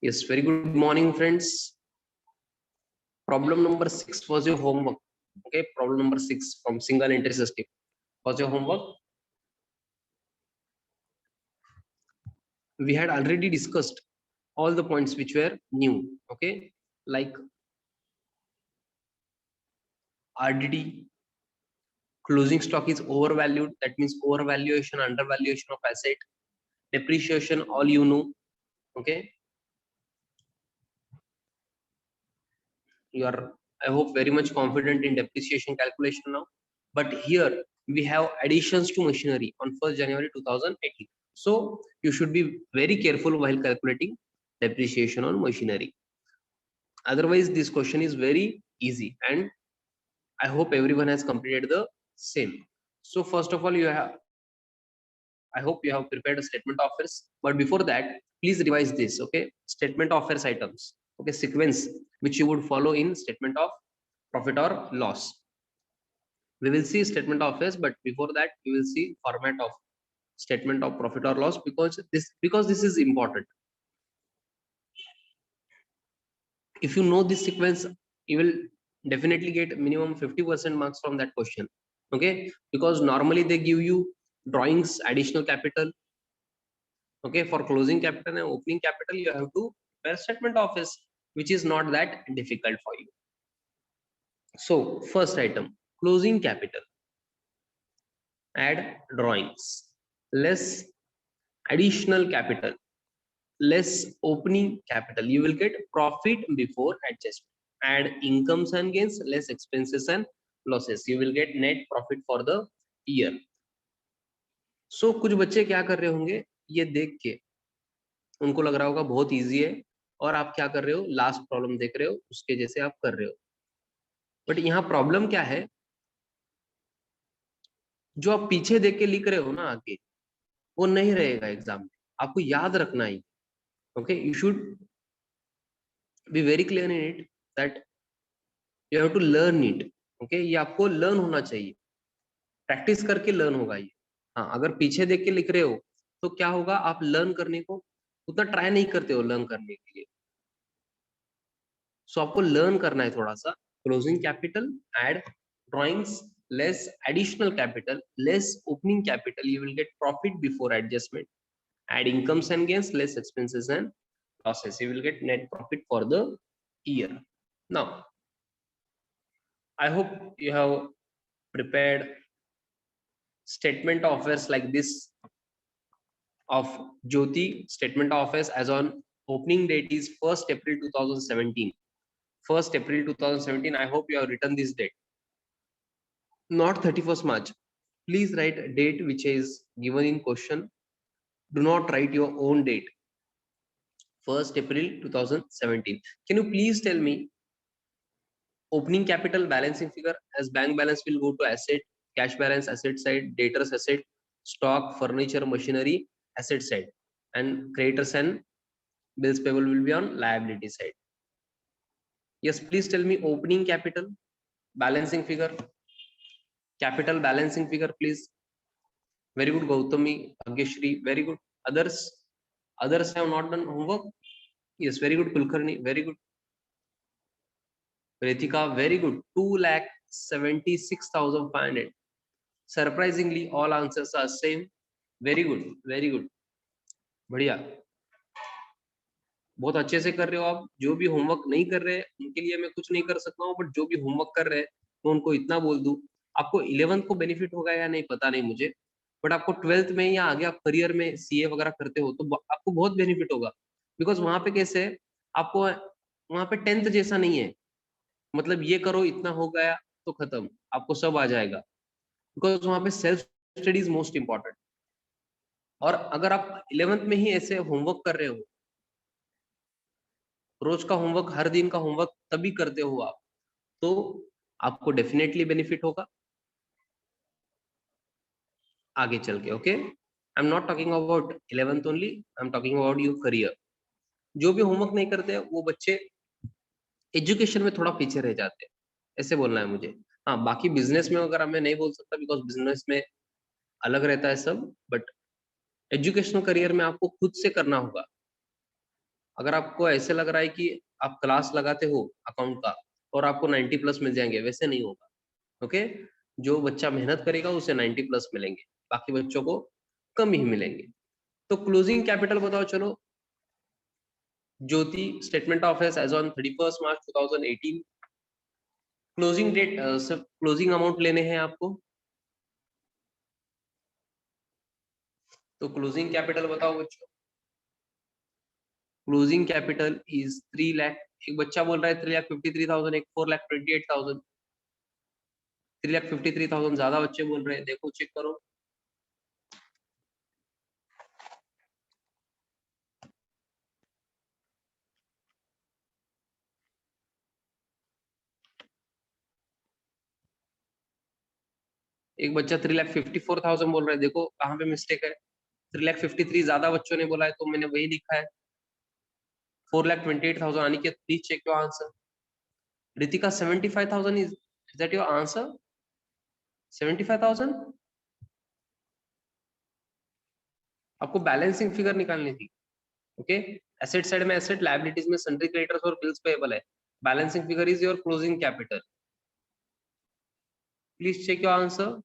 Yes, very good morning, friends. Problem number 6 was your homework. Okay, problem number 6 from single entry system was your homework. We had already discussed all the points which were new. Okay, like RDD, closing stock is overvalued. That means overvaluation, undervaluation of asset, depreciation. All you know. Okay, you are, I hope, very much confident in depreciation calculation now. But here we have additions to machinery on 1st January 2018. So you should be very careful while calculating depreciation on machinery. Otherwise, this question is very easy, and I hope everyone has completed the same. So first of all, I hope you have prepared a statement of affairs. But before that, please revise this. Okay, statement of affairs items. Okay, sequence which you would follow in statement of profit or loss. We will see statement of affairs, but before that, we will see format of statement of profit or loss, because this is important. If you know this sequence, you will definitely get minimum 50% marks from that question. Okay, because normally they give you drawings, additional capital. Okay, for closing capital and opening capital, you have to prepare statement of affairs, which is not that difficult for you. So first item, closing capital. Add drawings, less additional capital, less opening capital, you will get profit before adjustment. Add incomes and gains, less expenses and losses, you will get net profit for the year. So कुछ बच्चे क्या कर रहे होंगे, ये देख के उनको लग रहा होगा बहुत इजी है, और आप क्या कर रहे हो, लास्ट प्रॉब्लम देख रहे हो, उसके जैसे आप कर रहे हो. बट यहाँ प्रॉब्लम क्या है, जो आप पीछे देख के लिख रहे हो ना आगे, वो नहीं रहेगा एग्जाम में. आपको याद रखना ही. Okay, you should be very clear in it that you have to learn it. Okay, ये आपको लर्न होना चाहिए, प्रैक्टिस करके लर्न होगा ये. हाँ, अगर पीछे देख के लिख रहे हो तो क्या होगा, आप लर्न करने को उतना ट्राई नहीं करते हो लर्न करने के लिए. सो आपको लर्न करना है थोड़ा सा. Closing capital, add drawings, less additional capital, less opening capital, you will get profit before adjustment. Add incomes and gains, less expenses and losses, you will get net profit for the year. Now I hope you have prepared statement of affairs like this of Jyoti. Statement of affairs as on opening date is 1st April 2017. 1st April 2017. I hope you have written this date, not 31st March. Please write a date which is given in question. Do not write your own date. 1st April 2017. Can you please tell me opening capital balancing figure, as bank balance will go to asset, cash balance asset side, debtors asset, stock, furniture, machinery asset side, and creditors and bills payable will be on liability side. Yes, please tell me opening capital balancing figure, capital balancing figure, please. Very good, Gautami, Bhagyashri, very good. Others have not done homework. Yes, very good, Kulkarni, very good. Ritika, very good. 2,76,500. Surprisingly, all answers are same. Very good, very good. बढ़िया, बहुत अच्छे से कर रहे हो आप. जो भी होमवर्क नहीं कर रहे उनके लिए मैं कुछ नहीं कर सकता हूँ, बट जो भी होमवर्क कर रहे हैं मैं उनको इतना बोल दूं, आपको 11th को बेनिफिट होगा या नहीं पता नहीं मुझे, बट आपको 12th में या आगे आप करियर में सीए वगैरह करते हो तो आपको बहुत बेनिफिट होगा. बिकॉज वहां पे कैसे है, आपको वहां पे 10th जैसा नहीं है, मतलब ये करो इतना हो गया तो खत्म, आपको सब आ जाएगा. बिकॉज वहां पे self study is most important. और अगर आप 11th में ही ऐसे होमवर्क कर रहे हो, रोज का होमवर्क, हर दिन का होमवर्क तभी करते हो आप, तो आपको डेफिनेटली बेनिफिट होगा आगे चल के. Okay, I am not talking about 11th only, I am talking about your career. जो भी होमवर्क नहीं करते वो बच्चे एजुकेशन में थोड़ा पीछे रह जाते हैं, ऐसे बोलना है मुझे. हाँ, बाकी बिजनेस में वगैरह मैं नहीं बोल सकता, बिकॉज बिजनेस में अलग रहता है सब, बट एजुकेशनल करियर में आपको खुद से करना होगा. अगर आपको ऐसे लग रहा है कि आप क्लास लगाते हो अकाउंट का और आपको 90 प्लस मिल जाएंगे, वैसे नहीं होगा। ओके, जो बच्चा मेहनत करेगा उसे 90 प्लस मिलेंगे, बाकी बच्चों को कम ही मिलेंगे। तो क्लोजिंग कैपिटल बताओ चलो। Jyoti statement of S as on 31 March 2018, closing date, सिर्फ क्लोजिंग अमाउंट लेने हैं आपको, तो क्लोजिंग कैपिटल बताओ बच्चों। Closing capital is 3 lakh. एक बच्चा बोल रहा है 3,53,000, एक 4,28,000। 3,53,000 ज्यादा बच्चे बोल रहे हैं, देखो चेक करो। एक बच्चा 3,54,000 बोल रहा है, देखो कहाँ पे मिस्टेक है। 3,53,000 ज्यादा बच्चों ने बोला है, तो मैंने वही लिखा है। 4,28,000। Aniket please check your answer. Ritika 75,000 is that your answer? 75,000? आपको बैलेंसिंग फिगर निकालनी थी। ओके, एसेट साइड में एसेट, लायबिलिटीज में सन्ड्री क्रेडिटर्स और बिल्स पेएबल है। Balancing figure is your closing capital. Please check your answer.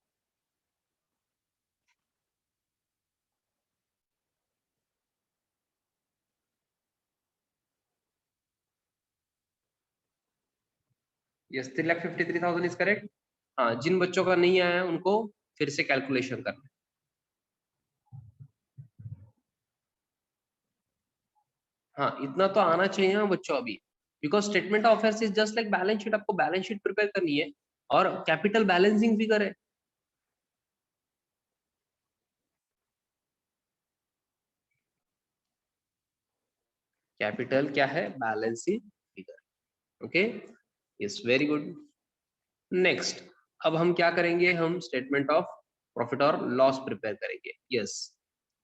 Yes, 3,53,000 is correct. हाँ, जिन बच्चों का नहीं आया है उनको फिर से कैलकुलेशन करना है। हाँ, इतना तो आना चाहिए ना बच्चों अभी, because statement of affairs is just like balance sheet. आपको बैलेंस शीट प्रिपेयर करनी है और कैपिटल बैलेंसिंग फिगर है। कैपिटल क्या है? Balancing figure. Okay, yes, very good. Next, अब हम क्या करेंगे? हम स्टेटमेंट ऑफ प्रॉफिट और लॉस प्रिपेयर करेंगे। Yes,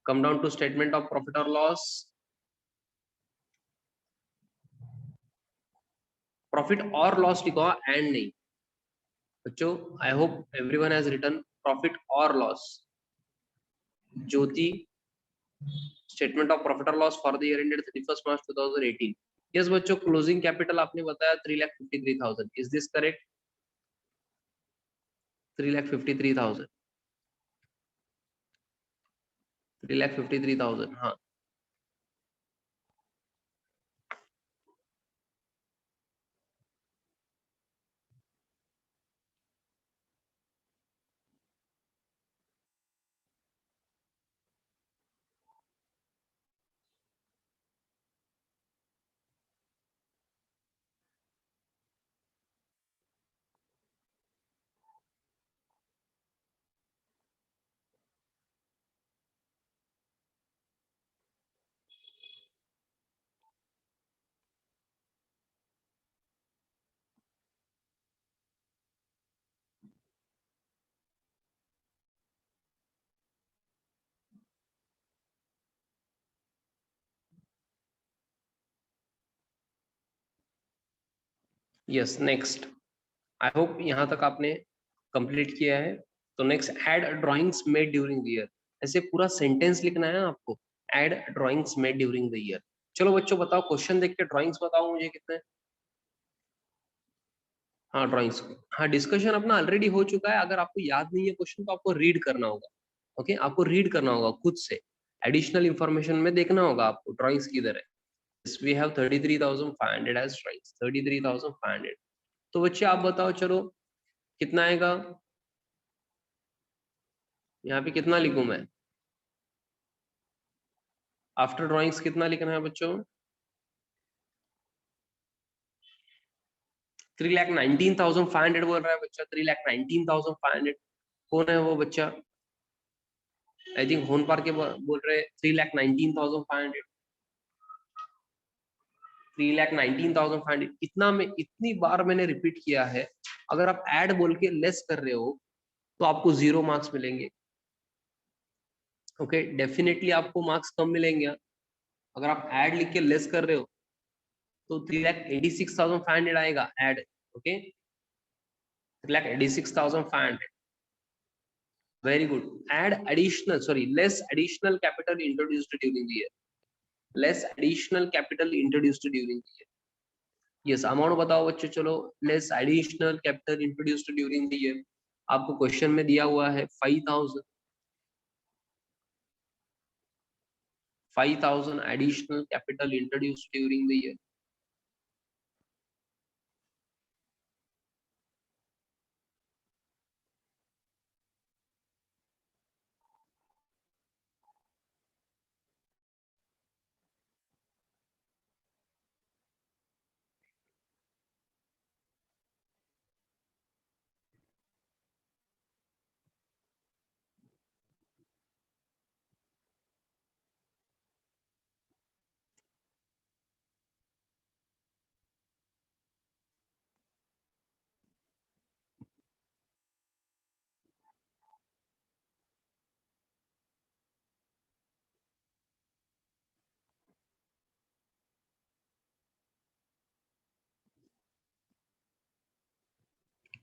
come down to statement of profit और लॉस। प्रॉफिट और लॉस लिखो, एंड नहीं बच्चों। I hope everyone has written profit और loss. Jyoti, statement of profit और loss for the year ended 31 March 2018। Yes बच्चों, closing capital आपने बताया 3,53,000। Is this correct? 3,53,000। 3,53,000, हाँ। Yes, next. आई होप यहाँ तक आपने कंप्लीट किया है। तो next, add drawings made during the year. ऐसे पूरा सेंटेंस लिखना है आपको, add drawings made during the year. चलो बच्चों बताओ, क्वेश्चन देख के ड्राइंग्स बताओ मुझे कितने। हाँ, ड्राइंग्स। हाँ, डिस्कशन अपना ऑलरेडी हो चुका है। अगर आपको याद नहीं है क्वेश्चन तो आपको रीड करना होगा। ओके, आपको रीड करना होगा खुद से, एडिशनल इंफॉर्मेशन में देखना होगा आपको ड्राइंग्स किधर है। We have 33,500 as drawings, 33,500। तो बच्चे आप बताओ चलो कितना आएगा। यहाँ पे कितना लिखूं मैं? आफ्टर ड्राइंग्स कितना लिखना है बच्चों? 3,19,500 बोल रहा है बच्चा। 3,19,500। कौन है वो बच्चा? आई थिंक होन पार के बोल रहे 3,19,500। 3,19,500 इतना में इतनी बार मैंने रिपीट किया है। अगर आप ऐड बोल के लेस कर रहे हो तो आपको 0 मार्क्स मिलेंगे। ओके, डेफिनेटली आपको मार्क्स कम मिलेंगे। अगर आप ऐड लिख के लेस कर रहे हो तो 3,86,500 आएगा add. Okay, 3,86,500। Very good. Add additional, sorry, less additional capital introduced during the year. Less additional capital introduced during the year. Yes, amount बताओ बच्चों। चलो, less additional capital introduced during the year, आपको question में दिया हुआ है 5,000, 5,000 additional capital introduced during the year.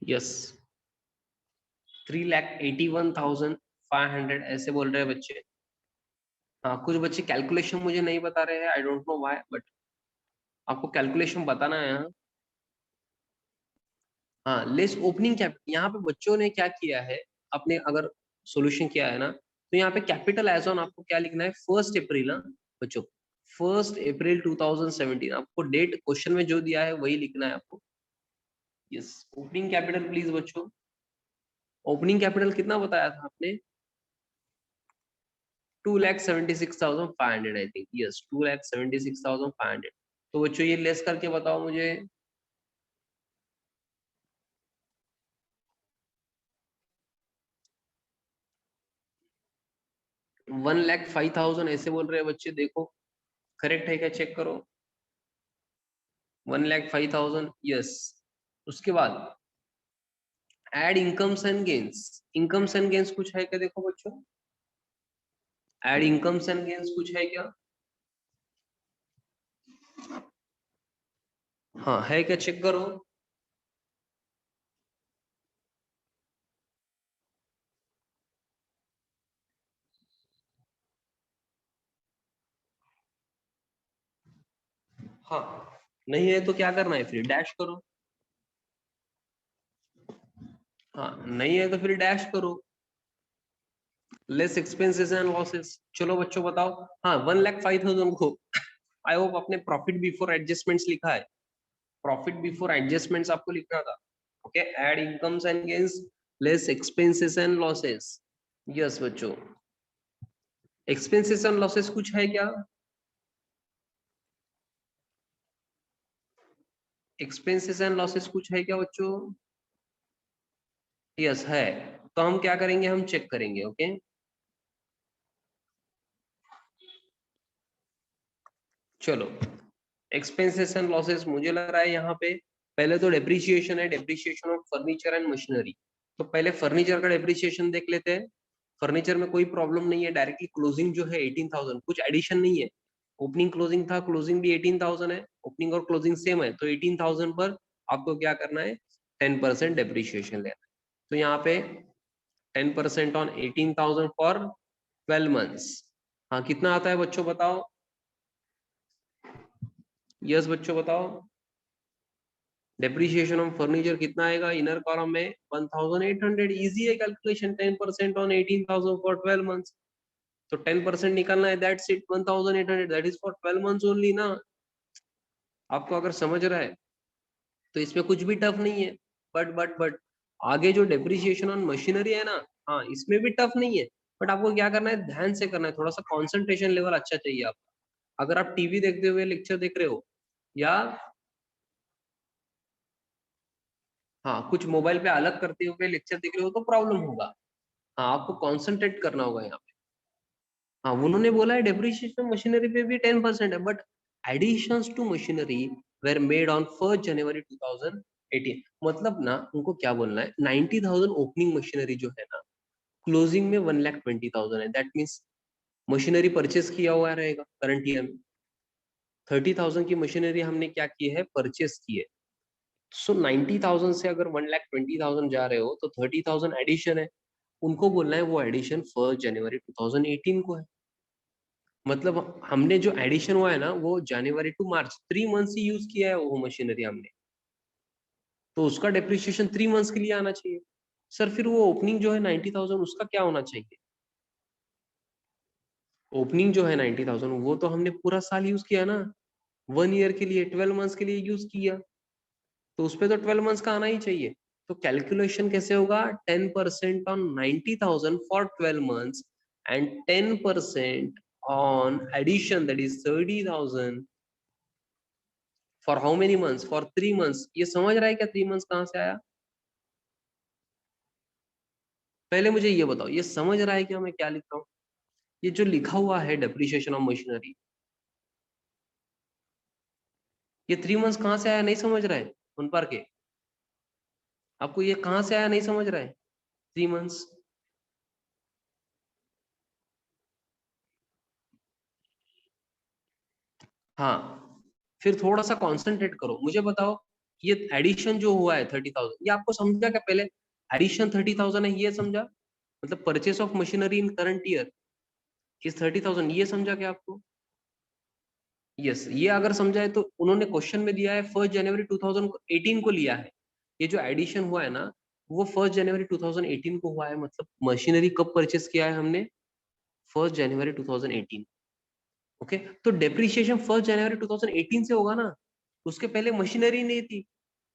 Yes, 3,81,500 ऐसे बोल रहे हैं बच्चे। हाँ, कुछ बच्चे कैलकुलेशन मुझे नहीं बता रहे हैं, I don't know why, but आपको कैलकुलेशन बताना है यहाँ। हाँ, लेस ओपनिंग कैपिटल, यहाँ पे बच्चों ने क्या किया है, अपने अगर सॉल्यूशन किया है ना, तो यहाँ पे कैपिटल एज ऑन आपको क्या लिखना है, 1 अप्रैल ना बच्चों, 1 अप्रैल 2017, आपको डेट क्वेश्चन में जो दिया है वही लिखना है आपको। यस, ओपनिंग कैपिटल प्लीज बच्चों, ओपनिंग कैपिटल कितना बताया था आपने, 2,76,500 आई थिंक। यस, 2,76,500। तो बच्चों ये लेस करके बताओ मुझे। 1,05,000 ऐसे बोल रहे हैं बच्चे, देखो करेक्ट है क्या, चेक करो। 1,05,000, यस। उसके बाद add incomes and gains, incomes and gains कुछ है क्या, देखो बच्चों, एड इनकम्स एंड गेन्स कुछ है क्या, हाँ है क्या, चेक करो। हाँ, नहीं है तो क्या करना है, फिर डैश करो। हाँ, नहीं है तो फिर डैश करो। लेस एक्सपेंसेस एंड लॉसेस, चलो बच्चों बताओ। हाँ, 1,05,000 को आई होप अपने प्रॉफिट बिफोर एडजस्टमेंट्स लिखा है, प्रॉफिट बिफोर एडजस्टमेंट्स आपको लिखना था। Okay, add incomes and gains, less expenses and losses. Yes बच्चों, एक्सपेंसेस एंड लॉसेस कुछ है क्या, एक्सपेंसेस एंड लॉसेस कुछ है क्या बच्चों, यस है। तो हम क्या करेंगे, हम चेक करेंगे। ओके, चलो, एक्सपेंसेस एंड लॉसेस मुझे लग रहा है यहाँ पे पहले तो डेप्रिसिएशन है, depreciation of furniture and machinery. तो पहले फर्नीचर का डेप्रिसिएशन देख लेते हैं। फर्नीचर में कोई प्रॉब्लम नहीं है, डायरेक्टली क्लोजिंग जो है 18,000, कुछ एडिशन नहीं है। ओपनिंग क्लोजिंग था, क्लोजिंग भी 18,000 है, ओपनिंग और क्लोजिंग सेम है, तो 18,000 पर आपको क्या करना है, 10% डेप्रिसिएशन लेना है। तो यहाँ पे 10% ऑन 18,000 फॉर 12 मंथ्स। हाँ, कितना आता है बच्चों बताओ। यस बच्चों बताओ, डेप्रिसिएशन ऑफ फर्नीचर कितना आएगा, इनर कॉलम में 1,800। इजी है कैलकुलेशन, 10% ऑन 18,000 फॉर 12 मंथ्स। तो 10% निकालना है, that's it, 1,800, that is for 12 months only ना। आपको अगर समझ रहा है तो इसमें कुछ भी टफ नहीं है। बट आगे जो डेप्रिसिएशन ऑन मशीनरी है ना, हाँ इसमें भी टफ नहीं है। बट आपको क्या करना है, ध्यान से करना है, थोड़ा सा कॉन्सेंट्रेशन लेवल अच्छा चाहिए आपका। अगर आप टीवी देखते हुए लेक्चर देख रहे हो, या हाँ कुछ मोबाइल पे अलग करते हुए लेक्चर देख रहे हो, तो प्रॉब्लम होगा। हाँ, आपको कॉन्सेंट्रेट करना होगा यहाँ पे। हाँ, उन्होंने बोला है डेप्रिसिएशन मशीनरी पे भी 10% है, but additions to machinery were made on 1 January 2018। मतलब ना उनको क्या बोलना है, 90,000 ओपनिंग मशीनरी जो है ना, क्लोजिंग में 1,20,000 है, दैट मीन्स मशीनरी परचेस किया हुआ रहेगा करंट ईयर में। 30,000 की मशीनरी हमने क्या की है, परचेस की है। सो 90,000 से अगर 1,20,000 जा रहे हो, तो 30,000 एडिशन है। उनको बोलना है वो एडिशन 1 जनवरी 2018 को है। मतलब हमने जो एडिशन हुआ है ना वो जनवरी टू मार्च 3 मंथ्स ही यूज किया है वो मशीनरी हमने, तो उसका डेप्रिसिएशन 3 मंथ्स के लिए आना चाहिए। सर फिर वो ओपनिंग जो है 90,000 उसका क्या होना चाहिए? ओपनिंग जो है 90,000 वो तो हमने पूरा साल यूज किया ना, 1 ईयर के लिए 12 मंथ्स के लिए यूज किया, तो उस पे तो 12 मंथ्स का आना ही चाहिए। तो कैलकुलेशन कैसे होगा? 10% on 90,000 for 12 months and 10% on addition that is 30,000 for how many months? For 3 months. ये समझ रहा है क्या 3 मंथ्स कहाँ से आया? पहले मुझे ये बताओ, ये समझ रहा है क्या मैं क्या लिख रहा हूँ? ये जो लिखा हुआ है डेप्रिसिएशन ऑफ मशीनरी, ये 3 मंथ्स कहाँ से आया नहीं समझ रहा है? उन पर के आपको ये कहाँ से आया नहीं समझ रहा है? 3 मंथ्स। हाँ, फिर थोड़ा सा कॉन्सेंट्रेट करो, मुझे बताओ ये एडिशन जो हुआ है 30,000, ये आपको समझा क्या? पहले एडिशन 30,000 है ये समझा, मतलब purchase of machinery in current year is 30,000, ये समझा क्या आपको? यस, ये अगर समझा है तो उन्होंने क्वेश्चन में दिया है 1 जनवरी 2018 को लिया है। ये जो एडिशन हुआ है ना वो 1 जनवरी 2018 को हुआ है, मतलब मशीनरी कब परचेस किया है हमने? 1 जनवरी 2018। ओके, तो डेप्रिसिएशन 1 जनवरी 2018 से होगा ना, उसके पहले मशीनरी नहीं थी,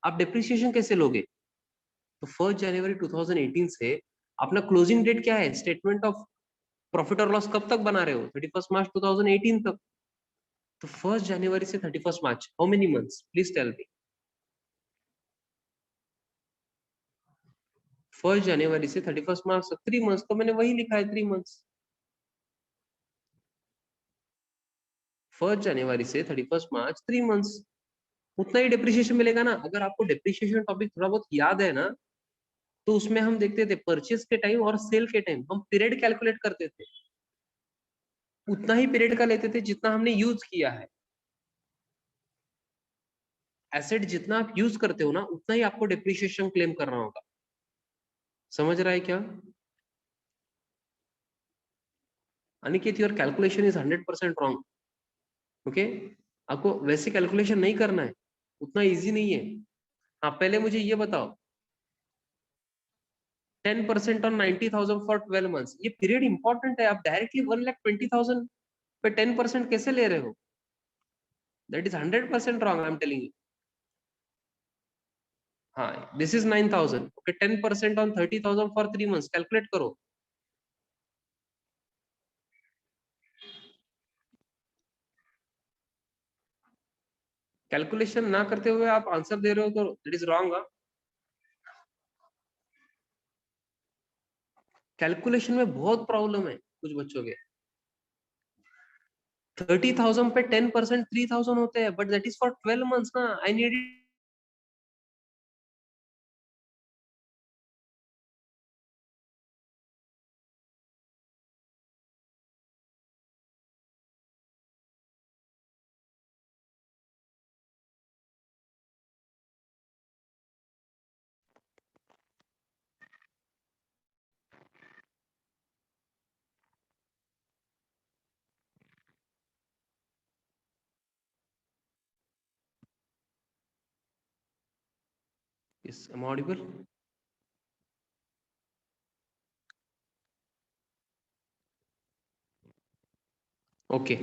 आप डेप्रिसिएशन कैसे लोगे? तो 1 जनवरी 2018 से अपना क्लोजिंग डेट क्या है? स्टेटमेंट ऑफ प्रॉफिट और लॉस कब तक बना रहे हो? 31 मार्च 2018 तक। तो 1 जनवरी से 31 March, how many months? Please tell me. 1 जनवरी से 31 मार्च तक 3 मंथ्स, तो मैंने वही लिखा है 3 मंथ्स। 1 जनवरी से 31 मार्च 3 मंथ्स, उतना ही डिप्रिशिएशन मिलेगा ना। अगर आपको डिप्रिशिएशन टॉपिक थोड़ा बहुत याद है ना, तो उसमें हम देखते थे परचेज के टाइम और सेल के टाइम हम पीरियड कैलकुलेट करते थे, उतना ही पीरियड का लेते थे जितना हमने यूज किया है। एसेट जितना आप यूज करते हो ना उतना ही आपको डिप्रिशिएशन क्लेम करना होगा। समझ रहा है क्या Aniket? Your calculation is 100% wrong. Okay, आपको वैसे कैलकुलेशन नहीं करना है, उतना इजी नहीं है। हाँ, पहले मुझे ये बताओ 10% ऑन 90,000 फॉर 12 मंथ्स, ये पीरियड इंपॉर्टेंट है। आप डायरेक्टली 1,20,000 पे 10% कैसे ले रहे हो? That is 100% wrong, I am telling you. हाँ, this is 9,000। Okay, 10% on 30,000 for 3 months, calculate करो। कैलकुलेशन ना करते हुए आप आंसर दे रहे हो तो दैट इज रॉन्ग। कैलकुलेशन में बहुत प्रॉब्लम है कुछ बच्चों के। 30,000 पे 10% 3,000 होते हैं, but that is for 12 months ना। I need. Yes, am I audible? Okay,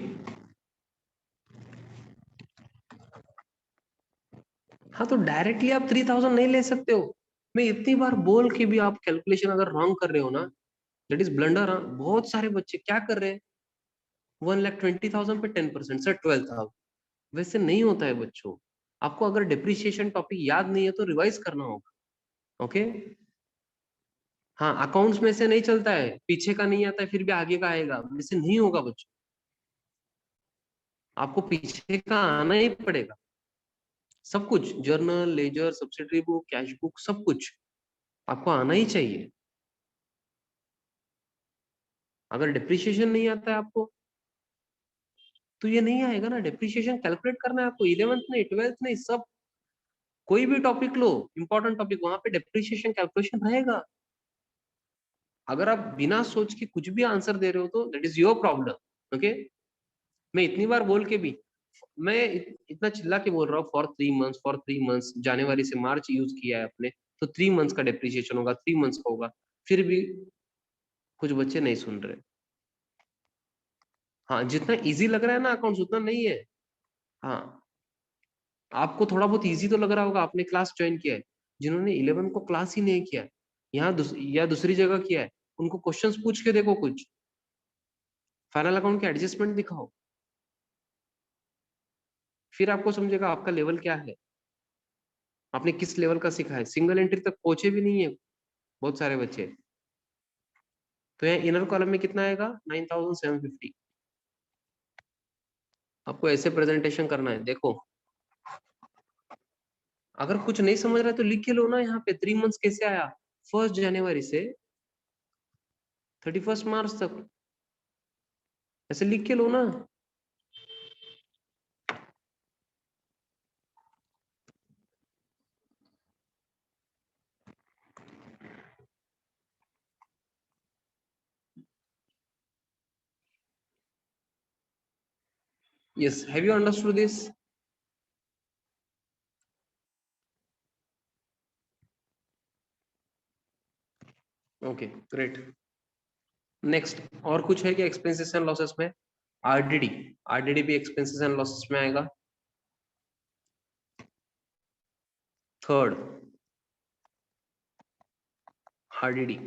हाँ तो डायरेक्टली आप 3,000 नहीं ले सकते हो। मैं इतनी बार बोल के भी आप कैलकुलेशन अगर रॉन्ग कर रहे हो ना, दैट इज ब्लंडर। हाँ, बहुत सारे बच्चे क्या कर रहे हैं, 1,20,000 पे 10% सर 12,000। वैसे नहीं होता है बच्चों। आपको अगर डिप्रिसिएशन टॉपिक याद नहीं है तो रिवाइज करना होगा। ओके, हाँ, अकाउंट्स में से नहीं चलता है, पीछे का नहीं आता है फिर भी आगे का आएगा, वैसे नहीं होगा बच्चों। आपको पीछे का आना ही पड़ेगा, सब कुछ, journal, ledger, subsidiary book, cash book, सब कुछ आपको आना ही चाहिए। अगर डिप्रिसिएशन नहीं आता है आपको तो ये नहीं आएगा ना। डिप्रिसिएशन कैलकुलेट करना है आपको, 11th नहीं 12th नहीं, सब कोई भी टॉपिक लो, इंपॉर्टेंट टॉपिक, वहां पे डिप्रिसिएशन कैलकुलेशन रहेगा। अगर आप बिना सोच के कुछ भी आंसर दे रहे हो तो that is your problem. Okay, मैं इतनी बार बोल के भी, मैं इतना चिल्ला के बोल रहा हूँ फॉर 3 मंथ्स जनवरी से मार्च यूज किया है आपने, तो 3 मंथ्स का डेप्रिसिएशन होगा, 3 मंथ्स का होगा, फिर भी कुछ बच्चे नहीं सुन रहे। हाँ, जितना इजी लग रहा है ना अकाउंट्स उतना नहीं है। हाँ, आपको थोड़ा बहुत इजी तो लग रहा होगा, आपने क्लास ज्वाइन किया है, जिन्होंने 11 को क्लास ही नहीं किया है, यहाँ या दूसरी जगह किया है, उनको क्वेश्चंस पूछ के देखो, कुछ फाइनल अकाउंट के एडजस्टमेंट दिखाओ, फिर आपको समझेगा आपका लेवल क्या है, आपने किस लेवल का सीखा है। सिंगल एंट्री तक पहुंचे भी नहीं है बहुत सारे बच्चे। तो यहाँ इनर कॉलम में कितना आएगा, 9750। आपको ऐसे प्रेजेंटेशन करना है। देखो, अगर कुछ नहीं समझ रहा है तो लिख के लो ना, यहाँ पे 3 मंथ्स कैसे आया, 1 जनवरी से 31 मार्च तक, ऐसे लिख के लो ना। Yes, have you understood this? Okay, great. Next, और कुछ है क्या एक्सपेंसेस एंड लॉसेस में? आरडीडी, आरडीडी भी एक्सपेंसेस एंड लॉसेस में आएगा। थर्ड, आरडीडी,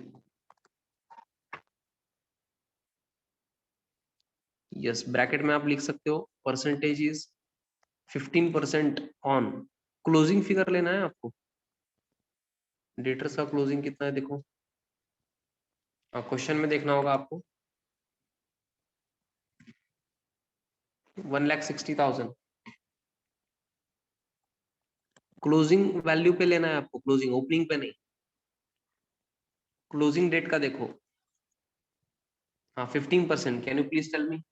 यस, ब्रैकेट में आप लिख सकते हो percentage is 15% on closing figure लेना है आपको। डेटर्स का क्लोजिंग कितना है देखो, क्वेश्चन में देखना होगा आपको, 1,60,000 क्लोजिंग वैल्यू पे लेना है आपको, क्लोजिंग, ओपनिंग पे नहीं। क्लोजिंग डेट का देखो, हाँ 15%, can you please tell me?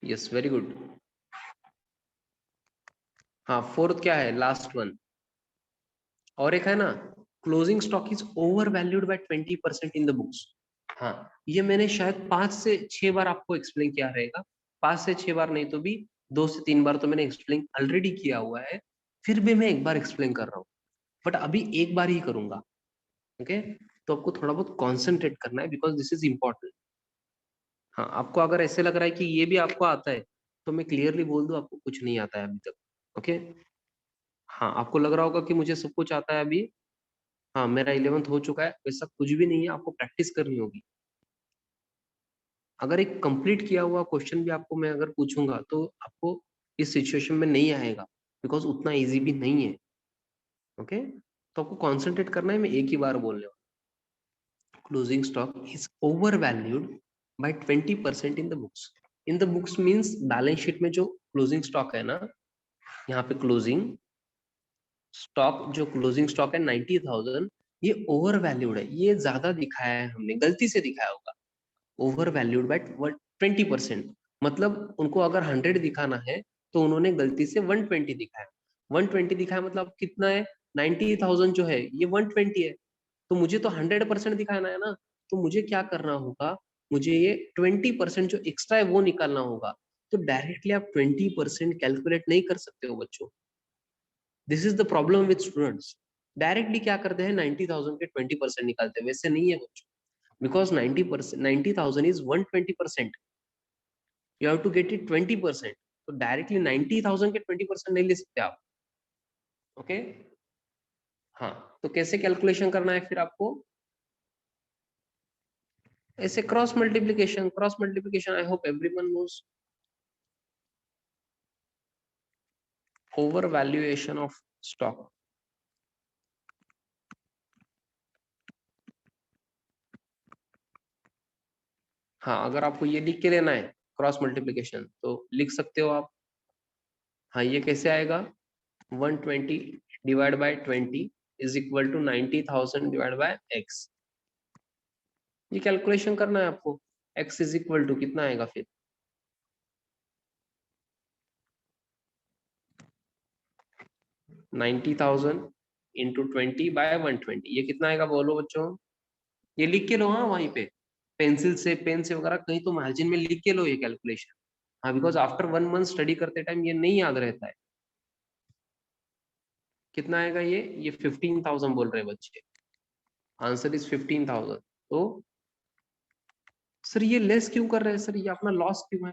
Yes, very good. हाँ, फोर्थ क्या है, लास्ट वन, और एक है ना, closing stock is over valued by 20% in the books. हाँ, ये मैंने शायद 5 से 6 बार आपको एक्सप्लेन किया रहेगा, 5 से 6 बार नहीं तो भी 2 से 3 बार तो मैंने एक्सप्लेन ऑलरेडी किया हुआ है, फिर भी मैं एक बार एक्सप्लेन कर रहा हूँ, बट अभी एक बार ही करूंगा। ओके, तो आपको थोड़ा बहुत कॉन्सेंट्रेट करना है, बिकॉज दिस इज इंपॉर्टेंट। हाँ, आपको अगर ऐसे लग रहा है कि ये भी आपको आता है, तो मैं क्लियरली बोल दूं आपको कुछ नहीं आता है अभी तक। ओके, हाँ, आपको लग रहा होगा कि मुझे सब कुछ आता है अभी, हाँ मेरा 11th हो चुका है, वैसा कुछ भी नहीं है, आपको प्रैक्टिस करनी होगी। अगर एक कंप्लीट किया हुआ क्वेश्चन भी आपको मैं अगर पूछूंगा तो आपको इस सिचुएशन में नहीं आएगा, बिकॉज उतना इजी भी नहीं है। ओके, तो आपको कॉन्सेंट्रेट करना है, मैं एक ही बार बोलने वाला, closing stock is over valued by 20% in the books. In the books means balance sheet में जो क्लोजिंग स्टॉक है ना, यहाँ पे क्लोजिंग स्टॉक, जो क्लोजिंग स्टॉक है 90,000, ये ओवर वैल्यूड है, ये ज्यादा दिखाया है हमने, गलती से दिखाया होगा। ओवर वैल्यूड बाय 20%, मतलब उनको अगर 100 दिखाना है तो उन्होंने गलती से 120 दिखाया। 120 दिखाया मतलब कितना है, 90,000 जो है ये 120 है, तो मुझे तो 100% दिखाना है ना, तो मुझे क्या करना होगा, मुझे ये 20% जो एक्स्ट्रा है वो निकालना होगा। तो डायरेक्टली आप 20% कैलकुलेट नहीं कर सकते हो बच्चों, this is the problem with students. Directly क्या करते हैं, 90,000 के 20% निकालते हैं, वैसे नहीं है बच्चों, because 90%, 90,000 is 120%, you have to get it 20%, तो डायरेक्टली 90,000 के 20% नहीं ले सकते आप। ओके, हाँ, तो कैसे कैलकुलेशन करना है फिर आपको, ऐसे cross multiplication, cross multiplication I hope everyone knows, over valuation of stock. हाँ, अगर आपको ये लिख के देना है क्रॉस मल्टीप्लीकेशन, तो लिख सकते हो आप। हाँ, ये कैसे आएगा, 120 divide by 20 is equal to 90,000 divide by x। ये कैलकुलेशन करना है आपको, x इज इक्वल टू कितना आएगा फिर, 90,000 इंटू 20 बाय 120, ये कितना आएगा बोलो बच्चों, ये लिख के लो, हाँ वहीं पे पेंसिल से, पेन से वगैरह कहीं तो मार्जिन में लिख के लो ये कैलकुलेशन। हाँ, बिकॉज आफ्टर 1 मंथ स्टडी करते टाइम ये नहीं याद रहता है। कितना आएगा ये 15,000 बोल रहे हैं बच्चे, आंसर इज 15,000। तो सर ये लेस क्यों कर रहे हैं सर, ये अपना लॉस क्यों है,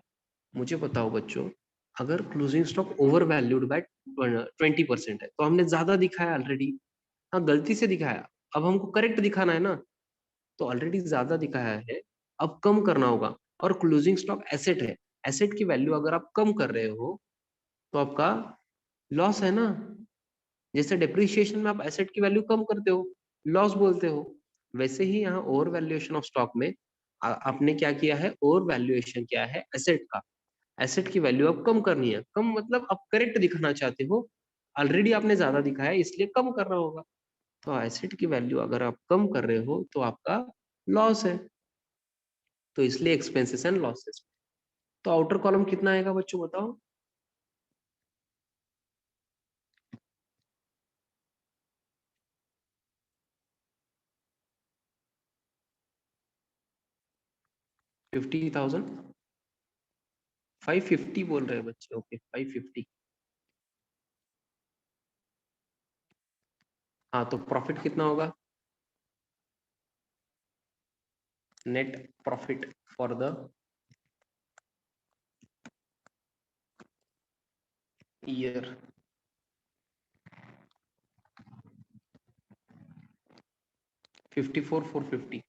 मुझे बताओ बच्चों। अगर closing stock over valued by 20% है तो हमने ज्यादा दिखाया ऑलरेडी, हाँ गलती से दिखाया, अब हमको करेक्ट दिखाना है ना, तो ऑलरेडी ज्यादा दिखाया है, अब कम करना होगा। और क्लोजिंग स्टॉक एसेट है, एसेट की वैल्यू अगर आप कम कर रहे हो तो आपका लॉस है ना। जैसे डिप्रिसिएशन में आप एसेट की वैल्यू कम करते हो, लॉस बोलते हो, वैसे ही यहाँ ओवर वैल्यूएशन ऑफ स्टॉक में आपने क्या किया है, ओवर वैल्यूएशन किया है एसेट का, एसेट की वैल्यू अब कम करनी है, कम मतलब आप करेक्ट दिखाना चाहते हो, ऑलरेडी आपने ज्यादा दिखाया है इसलिए कम करना होगा। तो एसेट की वैल्यू अगर आप कम कर रहे हो तो आपका लॉस है, तो इसलिए एक्सपेंसेस एंड लॉसेस। तो आउटर कॉलम कितना आएगा बच्चों बताओ, $50,000, 550 बोल रहे हैं बच्चे, ओके 550। हाँ तो प्रॉफिट कितना होगा, net profit for the year, 54,450।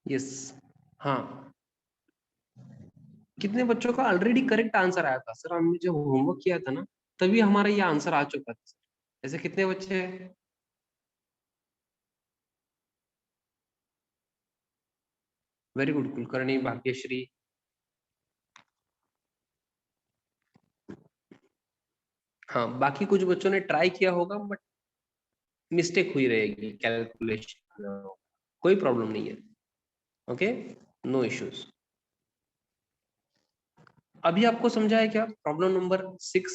Yes, हाँ कितने बच्चों का ऑलरेडी करेक्ट आंसर आया था सर, हमने जब होमवर्क किया था ना तभी हमारा ये आंसर आ चुका था। ऐसे कितने बच्चे हैं, वेरी गुड, कुलकर्णी, भाग्यश्री। हाँ बाकी कुछ बच्चों ने ट्राई किया होगा बट मिस्टेक हुई रहेगी कैलकुलेशन, कोई प्रॉब्लम नहीं है, ओके, नो इश्यूज। अभी आपको समझा है क्या problem number 6,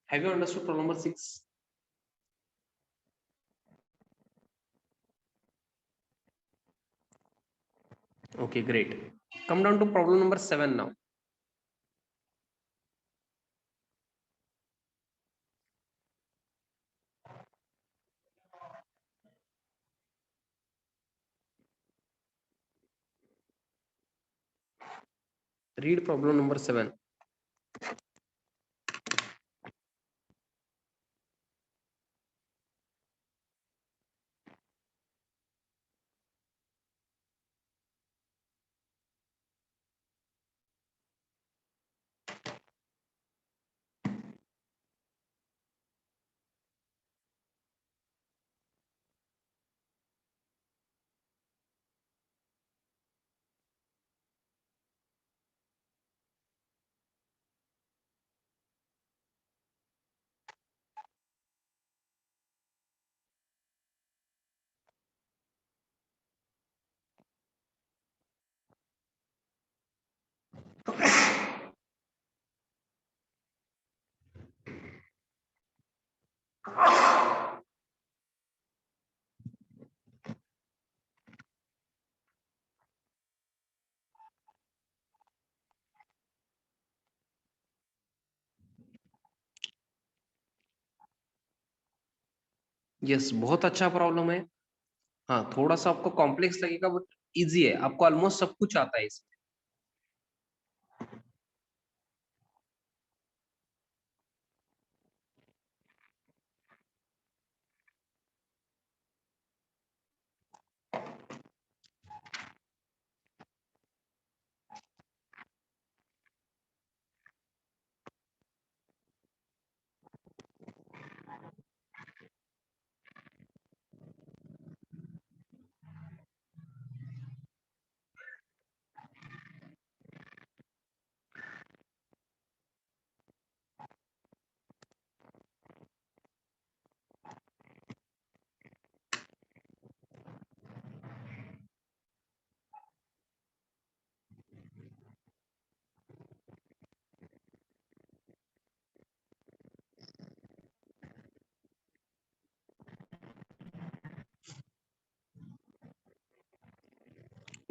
have you understood problem number 6? Okay, great. Come down to problem number 7 now. Read problem number 7. Yes, बहुत अच्छा प्रॉब्लम है। हाँ, थोड़ा सा आपको कॉम्प्लेक्स लगेगा बट इजी है, आपको ऑलमोस्ट सब कुछ आता है इसमें।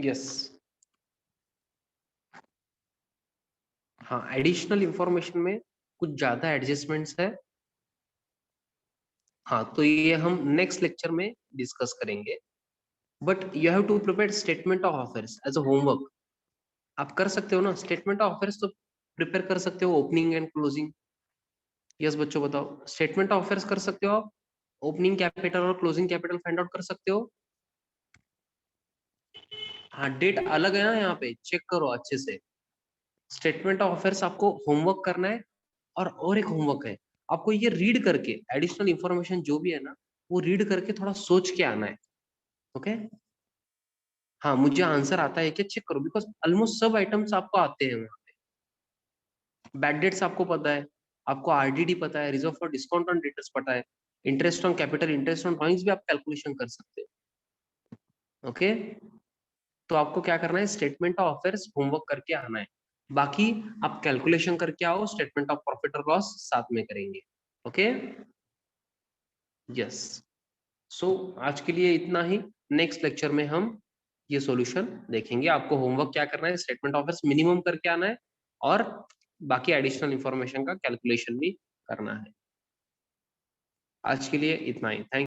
यस। हाँ, एडिशनल इंफॉर्मेशन में कुछ ज्यादा एडजस्टमेंट्स है। हाँ, तो ये हम नेक्स्ट लेक्चर में डिस्कस करेंगे। But you have to prepare statement of affairs as a homework. आप कर सकते हो ना स्टेटमेंट ऑफ अफेयर्स, तो प्रिपेयर कर सकते हो ओपनिंग एंड क्लोजिंग। यस बच्चों बताओ, स्टेटमेंट ऑफ अफेयर्स कर सकते हो आप? ओपनिंग कैपिटल और क्लोजिंग कैपिटल फाइंड आउट कर सकते हो? हाँ, डेट अलग है ना, यहाँ पे चेक करो अच्छे से। स्टेटमेंट ऑफ अफेयर्स आपको होमवर्क करना है। और एक होमवर्क है, आपको ये रीड करके एडिशनल इंफॉर्मेशन जो भी है ना, वो रीड करके थोड़ा सोच के आना है। ओके। हाँ, मुझे आंसर आता है क्या चेक करो, बिकॉज ऑलमोस्ट सब आइटम्स आपको आते हैं वहाँ पे। बैड डेट्स आपको पता है, आपको आरडीडी पता है, reserve for discount on debtors पता है, interest on capital, interest on drawings भी आप कैलकुलेशन कर सकते हो। ओके। तो आपको क्या करना है, स्टेटमेंट ऑफ अफेयर्स होमवर्क करके आना है। बाकी आप कैलकुलेशन करके आओ, स्टेटमेंट ऑफ प्रॉफिट और लॉस साथ में करेंगे। ओके। यस। सो आज के लिए इतना ही। नेक्स्ट लेक्चर में हम ये सॉल्यूशन देखेंगे। आपको होमवर्क क्या करना है, स्टेटमेंट ऑफ अफेयर्स मिनिमम करके आना है, और बाकी एडिशनल इंफॉर्मेशन का कैलकुलेशन भी करना है। आज के लिए इतना ही। थैंक